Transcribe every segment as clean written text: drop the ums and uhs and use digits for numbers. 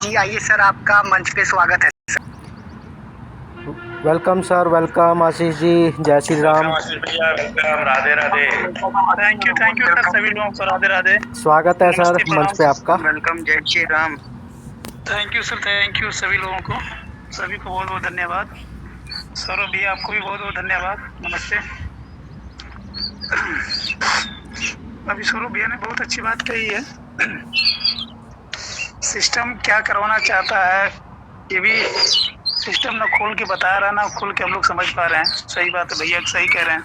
जी आइए सर, आपका मंच पे स्वागत है sir. Welcome sir, welcome Ashish ji. जय श्री राम। आशीष भैया, welcome. Radhe Radhe. Thank you sir, सभी लोगों को राधे राधे। स्वागत है सर मंच पे आपका। वेलकम, जय Shri Ram. Thank you sir, thank you सभी लोगों को, सभी को बहुत बहुत धन्यवाद। सौरभ भैया, आपको भी बहुत बहुत धन्यवाद। नमस्ते। अभी सौरभ भैया ने बहुत अच्छी बात कही है। सिस्टम क्या करवाना चाहता है, ये भी सिस्टम ना खोल के बता रहा, ना खोल के हम लोग समझ पा रहे हैं। सही बात है भैया, सही कह रहे हैं।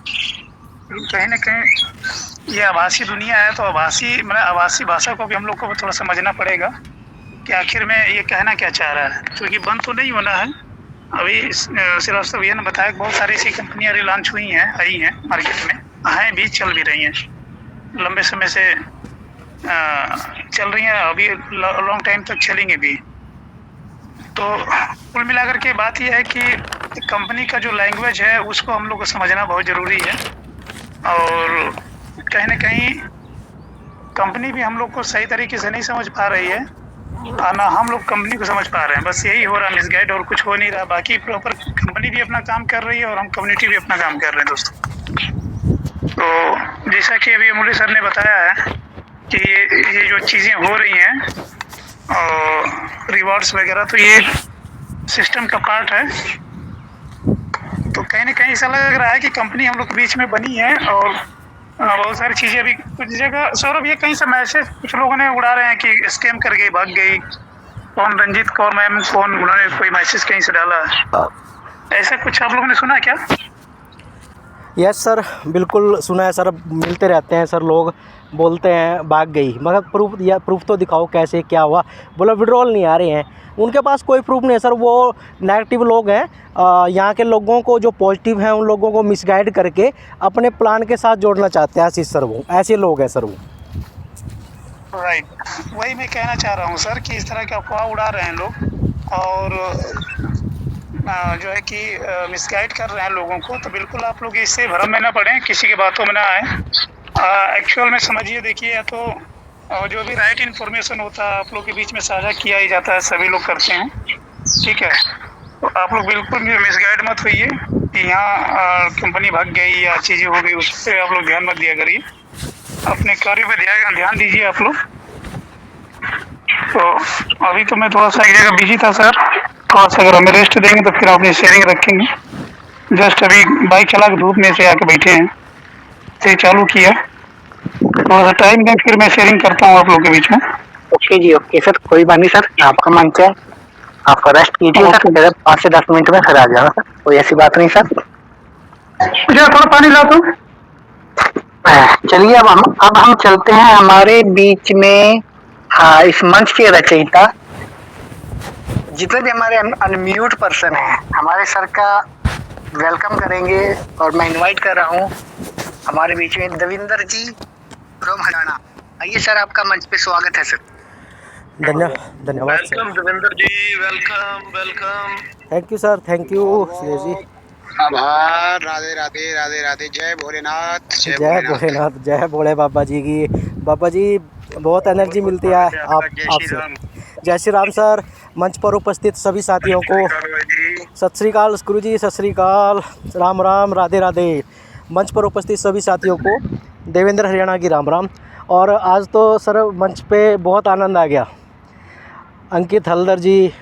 कहीं ना कहीं ये आभासी दुनिया है, तो आभासी भाषा को भी हम लोग को थोड़ा समझना पड़ेगा कि आखिर में ये कहना क्या चाह रहा है, क्योंकि बंद तो नहीं होना है। अभी श्रीवास्तव भैया ने बताया कि बहुत सारी ऐसी कंपनियां रिलॉन्च हुई हैं, आई हैं मार्केट में, हैं भी, चल भी रही हैं, लंबे समय से चल रही हैं, अभी लॉन्ग टाइम तक चलेंगे भी। तो कुल मिलाकर के बात यह है कि कंपनी का जो लैंग्वेज है उसको हम लोग को समझना बहुत ज़रूरी है, और कहीं ना कहीं कंपनी भी हम लोग को सही तरीके से नहीं समझ पा रही है, ना हम लोग कंपनी को समझ पा रहे हैं। बस यही हो रहा है, मिसगाइड, और कुछ हो नहीं रहा। बाकी प्रॉपर कंपनी भी अपना काम कर रही है और हम कम्युनिटी भी अपना काम कर रहे हैं दोस्तों। तो जैसा कि अभी अमूल्य सर ने बताया है कि ये जो चीज़ें हो रही हैं और रिवॉर्ड्स वगैरह, तो ये सिस्टम का पार्ट है। तो कहीं ना कहीं ऐसा लग रहा है कि कंपनी हम लोग के बीच में बनी है, और बहुत सारी चीज़ें अभी कुछ जगह सौरभ, ये कहीं से मैसेज कुछ लोगों ने उड़ा रहे हैं कि स्कैम कर गई, भाग गई। कौन रंजीत कौर मैम, कौन, उन्होंने कोई मैसेज कहीं से डाला, ऐसा कुछ आप लोगों ने सुना क्या? यस सर, बिल्कुल सुना है सर। मिलते रहते हैं सर, लोग बोलते हैं भाग गई, मगर प्रूफ तो दिखाओ कैसे, क्या हुआ। बोला विड्रॉल नहीं आ रहे हैं, उनके पास कोई प्रूफ नहीं है सर। वो नेगेटिव लोग हैं, यहाँ के लोगों को जो पॉजिटिव हैं उन लोगों को मिसगाइड करके अपने प्लान के साथ जोड़ना चाहते हैं आशीष सर। वो ऐसे लोग हैं सर वो। राइट, वही मैं कहना चाह रहा हूँ सर कि इस तरह के अफवाह उड़ा रहे हैं लोग, और जो है कि मिसगाइड कर रहे हैं लोगों को। तो बिल्कुल आप लोग इससे भ्रम में ना पड़ें, किसी की बातों में ना आए। एक्चुअल में समझिए, देखिए, या तो जो भी राइट इन्फॉर्मेशन होता है आप लोग के बीच में साझा किया ही जाता है, सभी लोग करते हैं, ठीक है। तो आप लोग बिल्कुल भी मिसगाइड मत होइए कि यहाँ कंपनी भाग गई या चीज़ें हो गई, उस पर आप लोग ध्यान मत दिया करिए। अपने कार्य पे ध्यान दीजिए आप लोग। तो अभी तो मैं थोड़ा सा एक जगह बिजी था सर, थोड़ा सा अगर हमें रेस्ट देंगे तो फिर अपनी शेयरिंग रखेंगे। जस्ट अभी बाइक चला के धूप में से आके बैठे हैं, तो चालू किया, थोड़ा सा टाइम दें, फिर मैं शेयरिंग करता हूँ आप लोग के बीच में। ओके जी, ओके सर, कोई बात नहीं सर, आपका मंच है, आप रेस्ट कीजिए सर। मेरा 5 से 10 मिनट में फिर आ जाना सर, कोई ऐसी बात नहीं सर। मुझे थोड़ा पानी ला दो। चलिए, अब हम चलते हैं हमारे बीच में। इस मंच के रचयिता, जितने भी हमारे अनम्यूट पर्सन हैं, हमारे सर का वेलकम करेंगे। और मैं इनवाइट कर रहा हूँ हमारे बीच में देवेंद्र जी फ्रॉम हरियाणा। आइए सर, आपका मंच पे स्वागत है सर। धन्यवाद sir. Welcome Devendra ji, welcome welcome. Thank you sir, thank you Suresh ji. आभार। राधे राधे, राधे राधे, जय भोलेनाथ, जय भोलेनाथ, जय भोले बाबा जी की। बाबा जी, बहुत एनर्जी मिलती है आपसे। जय श्री राम सर। मंच पर उपस्थित सभी साथियों को सत श्री अकाल गुरु जी, सत श्री अकाल, राम राम, राधे राधे। मंच पर उपस्थित सभी साथियों को देवेंद्र हरियाणा की राम राम। और आज तो सर मंच पे बहुत आनंद आ गया। अंकित हल्दर जी,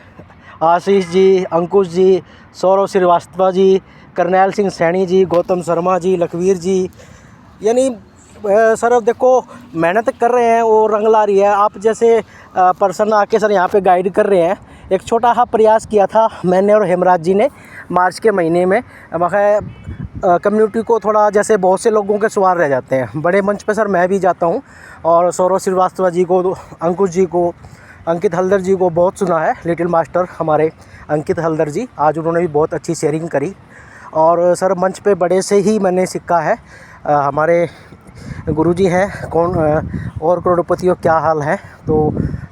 आशीष जी, अंकुश जी, सौरभ श्रीवास्तव जी, करनैल सिंह सैनी जी, गौतम शर्मा जी, लखवीर जी, यानी सर देखो मेहनत कर रहे हैं, वो रंग ला रही है। आप जैसे पर्सन आके सर यहाँ पे गाइड कर रहे हैं। एक छोटा सा प्रयास किया था मैंने और हेमराज जी ने मार्च के महीने में। वह कम्युनिटी को थोड़ा, जैसे बहुत से लोगों के सवाल रह जाते हैं बड़े मंच पे सर, मैं भी जाता हूँ, और सौरभ श्रीवास्तव जी को, अंकुश जी को, अंकित हल्दर जी को बहुत सुना है। लिटिल मास्टर हमारे अंकित हल्दर जी, आज उन्होंने भी बहुत अच्छी शेयरिंग करी। और सर मंच पे बड़े से ही मैंने सीखा है। हमारे गुरुजी हैं कौन और करोड़पतियों क्या हाल है, तो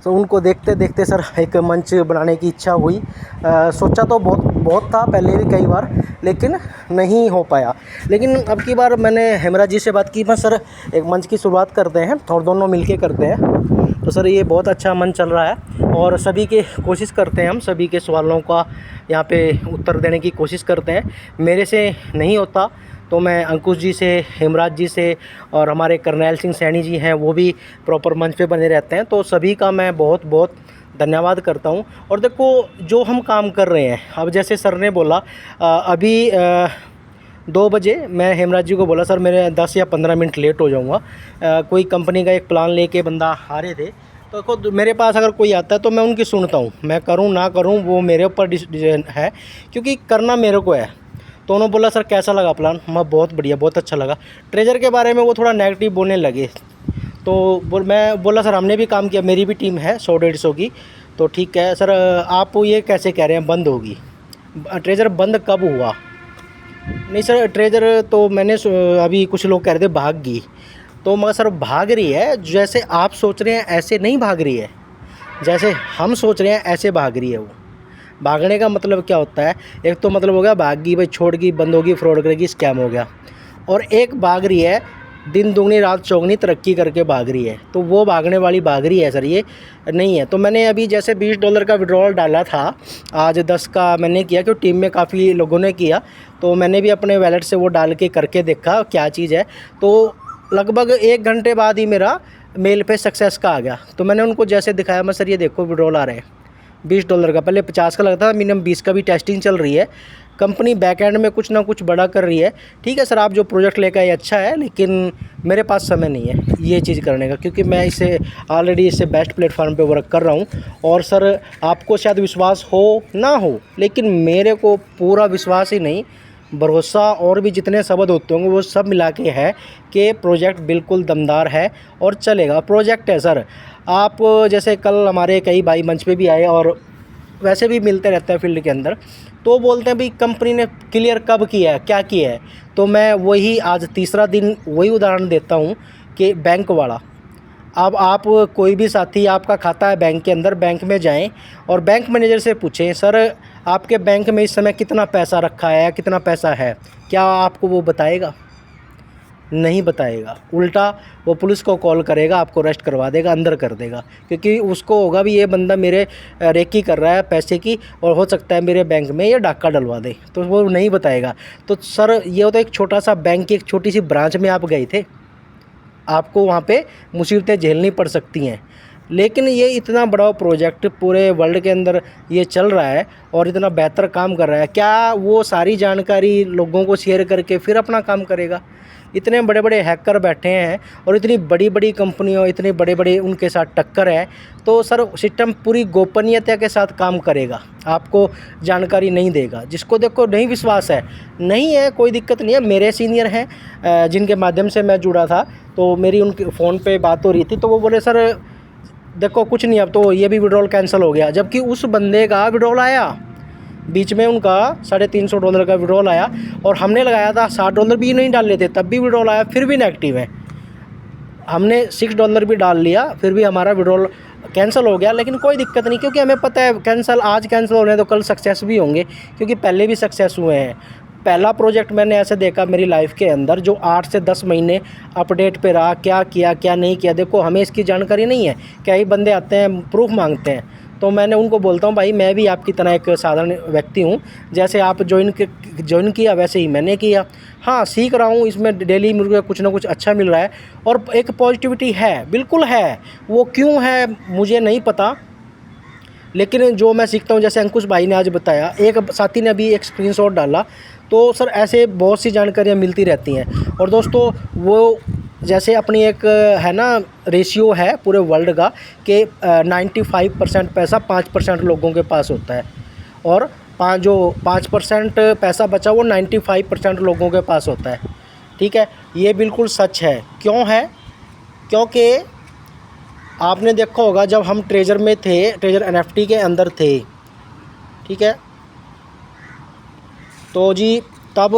उनको देखते देखते सर एक मंच बनाने की इच्छा हुई। सोचा तो बहुत था पहले भी कई बार, लेकिन नहीं हो पाया। लेकिन अब की बार मैंने हेमराज जी से बात की, मैं सर एक मंच की शुरुआत करते हैं और दोनों मिलके करते हैं। तो सर ये बहुत अच्छा मंच चल रहा है और सभी के कोशिश करते हैं, हम सभी के सवालों का यहाँ पे उत्तर देने की कोशिश करते हैं। मेरे से नहीं होता तो मैं अंकुश जी से, हेमराज जी से और हमारे करनैल सिंह सैनी जी हैं, वो भी प्रॉपर मंच पे बने रहते हैं। तो सभी का मैं बहुत बहुत धन्यवाद करता हूँ। और देखो जो हम काम कर रहे हैं, अब जैसे सर ने बोला अभी 2 बजे मैं हेमराज जी को बोला सर मेरे 10 या 15 मिनट लेट हो जाऊँगा, कोई कंपनी का एक प्लान लेके बंदा आ रहे थे। तो खुद मेरे पास अगर कोई आता है तो मैं उनकी सुनता हूँ, मैं करूँ ना करूँ वो मेरे ऊपर डिसीजन है, क्योंकि करना मेरे को है। तो उन्होंने बोला सर कैसा लगा प्लान, मैं बहुत बढ़िया, बहुत अच्छा लगा। ट्रेजर के बारे में वो थोड़ा नेगेटिव बोलने लगे, तो मैं बोला सर हमने भी काम किया, मेरी भी टीम है 100-150 की। तो ठीक है सर, आप ये कैसे कह रहे हैं बंद होगी, ट्रेजर बंद कब हुआ? नहीं सर ट्रेजर तो मैंने अभी कुछ लोग कह रहे थे भाग गई, तो मगर सर भाग रही है, जैसे आप सोच रहे हैं ऐसे नहीं भाग रही है, जैसे हम सोच रहे हैं ऐसे भाग रही है। वो भागने का मतलब क्या होता है, एक तो मतलब हो गया भाग गई भाई, छोड़ गई, बंद होगी, फ्रॉड करेगी, स्कैम हो गया। और एक भाग रही है दिन दुगनी रात चौगनी तरक्की करके भाग रही है, तो वो भागने वाली भाग रही है सर, ये नहीं है। तो मैंने अभी जैसे $20 का विड्रॉल डाला था, आज 10 का मैंने किया, क्योंकि टीम में काफ़ी लोगों ने किया, तो मैंने भी अपने वैलेट से वो डाल के करके देखा क्या चीज़ है। तो लगभग 1 घंटे बाद ही मेरा मेल पे सक्सेस का आ गया। तो मैंने उनको जैसे दिखाया, मैं सर ये देखो विड्रॉल आ रहे हैं $20 का, पहले 50 का लगता था, मिनिमम 20 का भी टेस्टिंग चल रही है। कंपनी बैक एंड में कुछ ना कुछ बड़ा कर रही है। ठीक है सर, आप जो प्रोजेक्ट लेकर आए अच्छा है, लेकिन मेरे पास समय नहीं है ये चीज़ करने का, क्योंकि मैं इसे ऑलरेडी इससे बेस्ट प्लेटफॉर्म पे वर्क कर रहा हूँ। और सर आपको शायद विश्वास हो ना हो, लेकिन मेरे को पूरा विश्वास ही नहीं, भरोसा और भी जितने शब्द होते होंगे वो सब मिला के है कि प्रोजेक्ट बिल्कुल दमदार है और चलेगा। प्रोजेक्ट है सर, आप जैसे कल हमारे कई भाई मंच पे भी आए और वैसे भी मिलते रहते हैं फील्ड के अंदर, तो बोलते हैं भाई कंपनी ने क्लियर कब किया है, क्या किया है। तो मैं वही आज तीसरा दिन वही उदाहरण देता हूँ कि बैंक वाला, अब आप कोई भी साथी आपका खाता है बैंक के अंदर, बैंक में जाएं और बैंक मैनेजर से पूछें सर आपके बैंक में इस समय कितना पैसा रखा है, कितना पैसा है, क्या आपको वो बताएगा? नहीं बताएगा। उल्टा वो पुलिस को कॉल करेगा, आपको अरेस्ट करवा देगा, अंदर कर देगा, क्योंकि उसको होगा भी ये बंदा मेरे रेकी कर रहा है पैसे की, और हो सकता है मेरे बैंक में ये डाका डलवा दे, तो वो नहीं बताएगा। तो सर ये होता है एक छोटा सा बैंक की एक छोटी सी ब्रांच में आप गए थे, आपको वहाँ पे मुसीबतें झेलनी पड़ सकती हैं, लेकिन ये इतना बड़ा प्रोजेक्ट पूरे वर्ल्ड के अंदर ये चल रहा है और इतना बेहतर काम कर रहा है, क्या वो सारी जानकारी लोगों को शेयर करके फिर अपना काम करेगा? इतने बड़े बड़े हैकर बैठे हैं और इतनी बड़ी बड़ी कंपनियों, इतने बड़े बड़े उनके साथ टक्कर है, तो सर सिस्टम पूरी गोपनीयता के साथ काम करेगा, आपको जानकारी नहीं देगा। जिसको देखो नहीं विश्वास है, नहीं है कोई दिक्कत नहीं है। मेरे सीनियर हैं जिनके माध्यम से मैं जुड़ा था, तो मेरी उनके फ़ोन पे बात हो रही थी, तो वो बोले सर देखो कुछ नहीं, अब तो ये भी विड्रॉल कैंसिल हो गया, जबकि उस बंदे का विड्रॉल आया बीच में, उनका $350 का विड्रॉल आया और हमने लगाया था $60 भी नहीं डाल लेते, तब भी विड्रॉल आया, फिर भी नेगेटिव है। हमने $6 भी डाल लिया, फिर भी हमारा विड्रॉल कैंसिल हो गया, लेकिन कोई दिक्कत नहीं, क्योंकि हमें पता है कैंसिल आज कैंसिल हो रहे हैं तो कल सक्सेस भी होंगे, क्योंकि पहले भी सक्सेस हुए हैं। पहला प्रोजेक्ट मैंने ऐसे देखा मेरी लाइफ के अंदर जो 8 से 10 महीने अपडेट पे रहा, क्या किया क्या नहीं किया। देखो हमें इसकी जानकारी नहीं है, कई बंदे आते हैं प्रूफ मांगते हैं, तो मैंने उनको बोलता हूँ भाई मैं भी आपकी तरह एक साधारण व्यक्ति हूँ, जैसे आप ज्वाइन किया वैसे ही मैंने किया। हाँ सीख रहा हूँ, इसमें डेली मुझे कुछ ना कुछ अच्छा मिल रहा है और एक पॉजिटिविटी है, बिल्कुल है। वो क्यों है मुझे नहीं पता, लेकिन जो मैं सीखता हूँ, जैसे अंकुश भाई ने आज बताया, एक साथी ने अभी एक स्क्रीनशॉट डाला, तो सर ऐसे बहुत सी जानकारियाँ मिलती रहती हैं। और दोस्तों वो जैसे अपनी एक है ना रेशियो है पूरे वर्ल्ड का कि 95% पैसा 5% लोगों के पास होता है, और 5% पैसा बचा वो 95% लोगों के पास होता है। ठीक है, ये बिल्कुल सच है। क्यों है? क्योंकि आपने देखा होगा जब हम ट्रेजर में थे, ट्रेजर NFT के अंदर थे, ठीक है, तो जी तब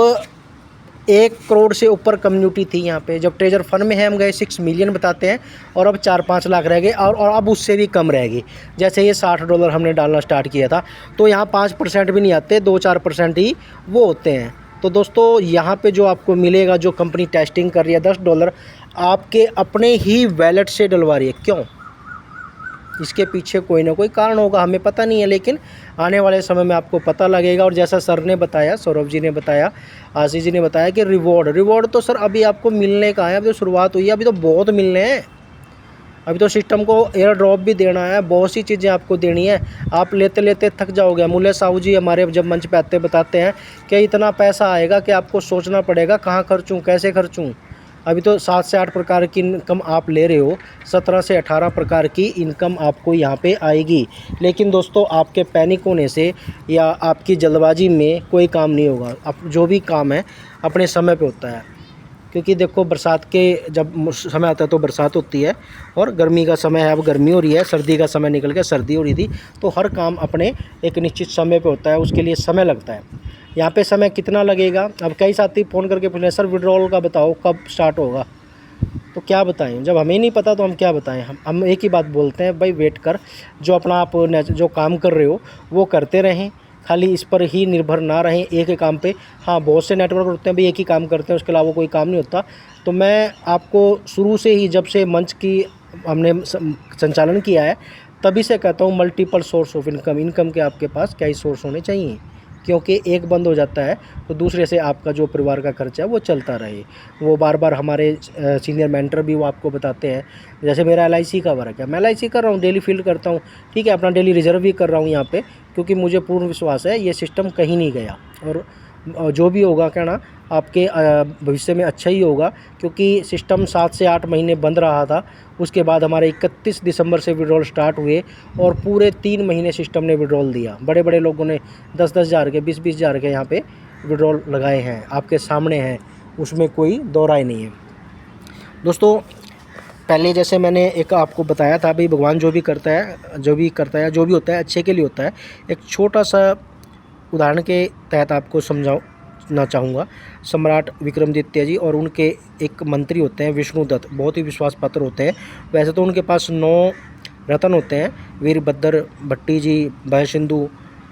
1 करोड़ से ऊपर कम्युनिटी थी यहाँ पे। जब ट्रेजर फंड में है हम गए 6 मिलियन बताते हैं, और अब 4-5 लाख रह गए, और अब उससे भी कम रहेगी। जैसे ये $60 हमने डालना स्टार्ट किया था, तो यहाँ 5% भी नहीं आते, 2-4% ही वो होते हैं। तो दोस्तों यहाँ पे जो आपको मिलेगा, जो कंपनी टेस्टिंग कर रही है $10 आपके अपने ही वैलेट से डलवा रही है। क्यों? इसके पीछे कोई ना कोई कारण होगा, हमें पता नहीं है, लेकिन आने वाले समय में आपको पता लगेगा। और जैसा सर ने बताया, सौरभ जी ने बताया, आशीष जी ने बताया कि रिवॉर्ड तो सर अभी आपको मिलने का है, अभी तो शुरुआत हुई है, अभी तो बहुत मिलने हैं। अभी तो सिस्टम को एयर ड्रॉप भी देना है, बहुत सी चीज़ें आपको देनी है, आप लेते लेते थक जाओगे। मूल्य साहू जी हमारे जब मंच पे आते बताते हैं कि इतना पैसा आएगा कि आपको सोचना पड़ेगा कहाँ खर्चूँ, कैसे खर्चूँ। अभी तो 7 से 8 प्रकार की इनकम आप ले रहे हो, 17 से 18 प्रकार की इनकम आपको यहाँ पे आएगी। लेकिन दोस्तों आपके पैनिक होने से या आपकी जल्दबाजी में कोई काम नहीं होगा। अब जो भी काम है अपने समय पे होता है, क्योंकि देखो बरसात के जब समय आता है तो बरसात होती है, और गर्मी का समय है अब गर्मी हो रही है, सर्दी का समय निकल के सर्दी हो रही थी। तो हर काम अपने एक निश्चित समय पे होता है, उसके लिए समय लगता है। यहाँ पे समय कितना लगेगा, अब कई साथी फ़ोन करके पूछ रहे हैं सर विड्रॉल का बताओ कब स्टार्ट होगा। तो क्या बताएं, जब हमें नहीं पता तो हम क्या बताएं। हम एक ही बात बोलते हैं, भाई वेट कर, जो अपना आप जो काम कर रहे हो वो करते रहें, खाली इस पर ही निर्भर ना रहें एक ही काम पे। हाँ, बहुत से नेटवर्क होते हैं भाई एक ही काम करते हैं, उसके अलावा कोई काम नहीं होता। तो मैं आपको शुरू से ही, जब से मंच की हमने संचालन किया है, तभी से कहता हूँ मल्टीपल सोर्स ऑफ इनकम के आपके पास कई सोर्स होने चाहिए, क्योंकि एक बंद हो जाता है तो दूसरे से आपका जो परिवार का खर्चा है वो चलता रहे। वो बार बार हमारे सीनियर मेंटर भी वो आपको बताते हैं। जैसे मेरा LIC का वर्क है, मैं LIC कर रहा हूँ, डेली फील्ड करता हूँ, ठीक है, अपना डेली रिजर्व भी कर रहा हूँ यहाँ पे, क्योंकि मुझे पूर्ण विश्वास है ये सिस्टम कहीं नहीं गया, और जो भी होगा कहना आपके भविष्य में अच्छा ही होगा। क्योंकि सिस्टम 7 से 8 महीने बंद रहा था, उसके बाद हमारे 31 दिसंबर से विड्रॉल स्टार्ट हुए, और पूरे 3 महीने सिस्टम ने विड्रॉल दिया। बड़े बड़े लोगों ने 10-10 हज़ार के, 20-20 हज़ार के यहाँ पे विड्रॉल लगाए हैं, आपके सामने हैं, उसमें कोई दो राय नहीं है। दोस्तों पहले जैसे मैंने एक आपको बताया था, भाई भगवान जो भी होता है अच्छे के लिए होता है। एक छोटा सा उदाहरण के तहत आपको समझाना चाहूँगा। सम्राट विक्रमादित्य जी और उनके एक मंत्री होते हैं विष्णुदत्त, बहुत ही विश्वास पात्र होते हैं। वैसे तो उनके पास 9 रत्न होते हैं, वीरभद्र, भट्टी जी, भय सिंधु,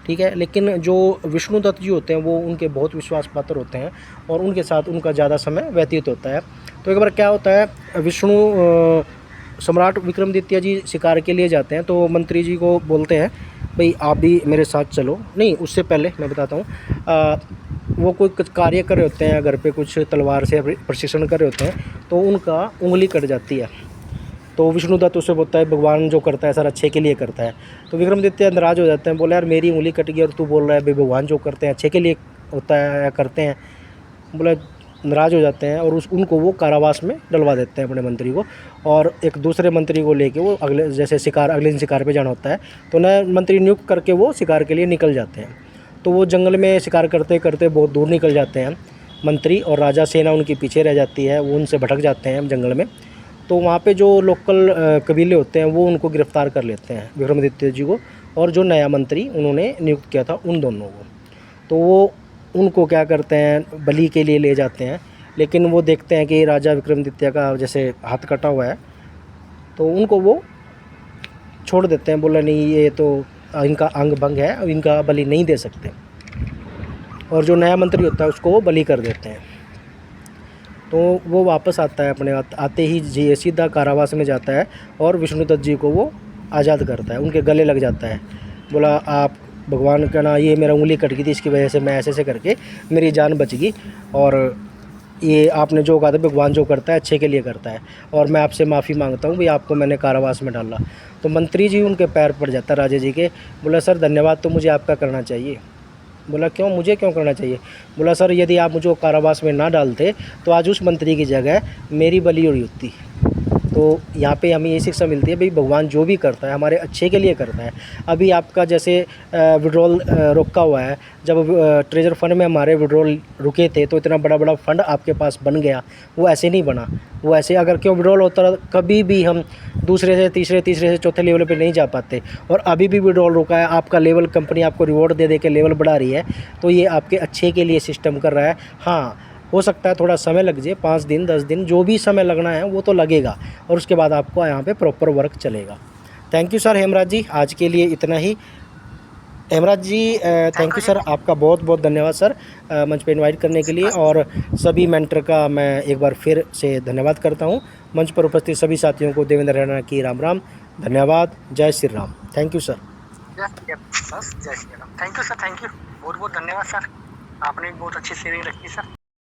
ठीक है, लेकिन जो विष्णुदत्त जी होते हैं वो उनके बहुत विश्वास पात्र होते हैं, और उनके साथ उनका ज़्यादा समय व्यतीत होता है। तो एक बार क्या होता है, सम्राट विक्रमादित्य जी शिकार के लिए जाते हैं, तो मंत्री जी को बोलते हैं भाई आप भी मेरे साथ चलो। नहीं, उससे पहले मैं बताता हूँ, वो कोई कुछ कार्य कर रहे होते हैं घर पे, कुछ तलवार से प्रशिक्षण कर रहे होते हैं, तो उनका उंगली कट जाती है। तो विष्णुदत्त उससे बोलता है भगवान जो करता है सर अच्छे के लिए करता है। तो विक्रमादित्य नाराज़ हो जाते हैं, बोले यार मेरी उंगली कट गई और तू बोल रहा है भाई भगवान जो करते हैं अच्छे के लिए होता है या करते हैं। बोले नाराज़ हो जाते हैं, और उनको वो कारावास में डलवा देते हैं अपने मंत्री को, और एक दूसरे मंत्री को लेके वो अगले दिन शिकार पे जाना होता है, तो नए मंत्री नियुक्त करके वो शिकार के लिए निकल जाते हैं। तो वो जंगल में शिकार करते करते बहुत दूर निकल जाते हैं मंत्री, और राजा सेना उनके पीछे रह जाती है, वो उनसे भटक जाते हैं जंगल में। तो वहाँ पे जो लोकल कबीले होते हैं वो उनको गिरफ़्तार कर लेते हैं, विक्रमादित्य जी को और जो नया मंत्री उन्होंने नियुक्त किया था उन दोनों को। तो वो उनको क्या करते हैं, बलि के लिए ले जाते हैं, लेकिन वो देखते हैं कि राजा विक्रमादित्य का जैसे हाथ कटा हुआ है, तो उनको वो छोड़ देते हैं, बोला नहीं ये तो इनका अंग भंग है, अब इनका बलि नहीं दे सकते, और जो नया मंत्री होता है उसको वो बलि कर देते हैं। तो वो वापस आता है, अपने आते ही जी सीधा कारावास में जाता है, और विष्णुदत्त जी को वो आज़ाद करता है, उनके गले लग जाता है, बोला आप भगवान का ना, ये मेरा उंगली कट गई थी, इसकी वजह से मैं ऐसे करके मेरी जान बच गई, और ये आपने जो कहा था भगवान जो करता है अच्छे के लिए करता है, और मैं आपसे माफ़ी मांगता हूँ भाई आपको मैंने कारावास में डाला। तो मंत्री जी उनके पैर पड़ जाता है राजा जी के, बोला सर धन्यवाद तो मुझे आपका करना चाहिए। बोला क्यों, मुझे क्यों करना चाहिए? बोला सर यदि आप मुझे कारावास में ना डालते तो आज उस मंत्री की जगह मेरी बलि हुई होती। तो यहाँ पे हमें ये शिक्षा मिलती है भाई भगवान जो भी करता है हमारे अच्छे के लिए करता है। अभी आपका जैसे विड्रॉल रुका हुआ है, जब ट्रेजर फंड में हमारे विड्रॉल रुके थे तो इतना बड़ा बड़ा फंड आपके पास बन गया, वो ऐसे नहीं बना। वो ऐसे अगर क्यों विड्रॉल होता कभी भी हम दूसरे से तीसरे से चौथे लेवल पे नहीं जा पाते, और अभी भी विड्रॉल रुका है, आपका लेवल कंपनी आपको रिवॉर्ड दे के लेवल बढ़ा रही है, तो ये आपके अच्छे के लिए सिस्टम कर रहा है। हाँ, हो सकता है थोड़ा समय लग जाए, 5 दिन 10 दिन जो भी समय लगना है वो तो लगेगा, और उसके बाद आपको यहाँ पे प्रॉपर वर्क चलेगा। थैंक यू सर हेमराज जी, आज के लिए इतना ही। हेमराज जी थैंक यू सर, आपका बहुत बहुत धन्यवाद सर मंच पे इनवाइट करने के लिए, और सभी मेंटर का मैं एक बार फिर से धन्यवाद करता हूँ। मंच पर उपस्थित सभी साथियों को देवेंद्र राणा की राम राम, धन्यवाद। जय Shri Ram. Thank you sir. जय Shri Ram. Thank you sir, thank you. बहुत बहुत धन्यवाद सर, आपने भी बहुत अच्छी शेयरिंग रखी सर।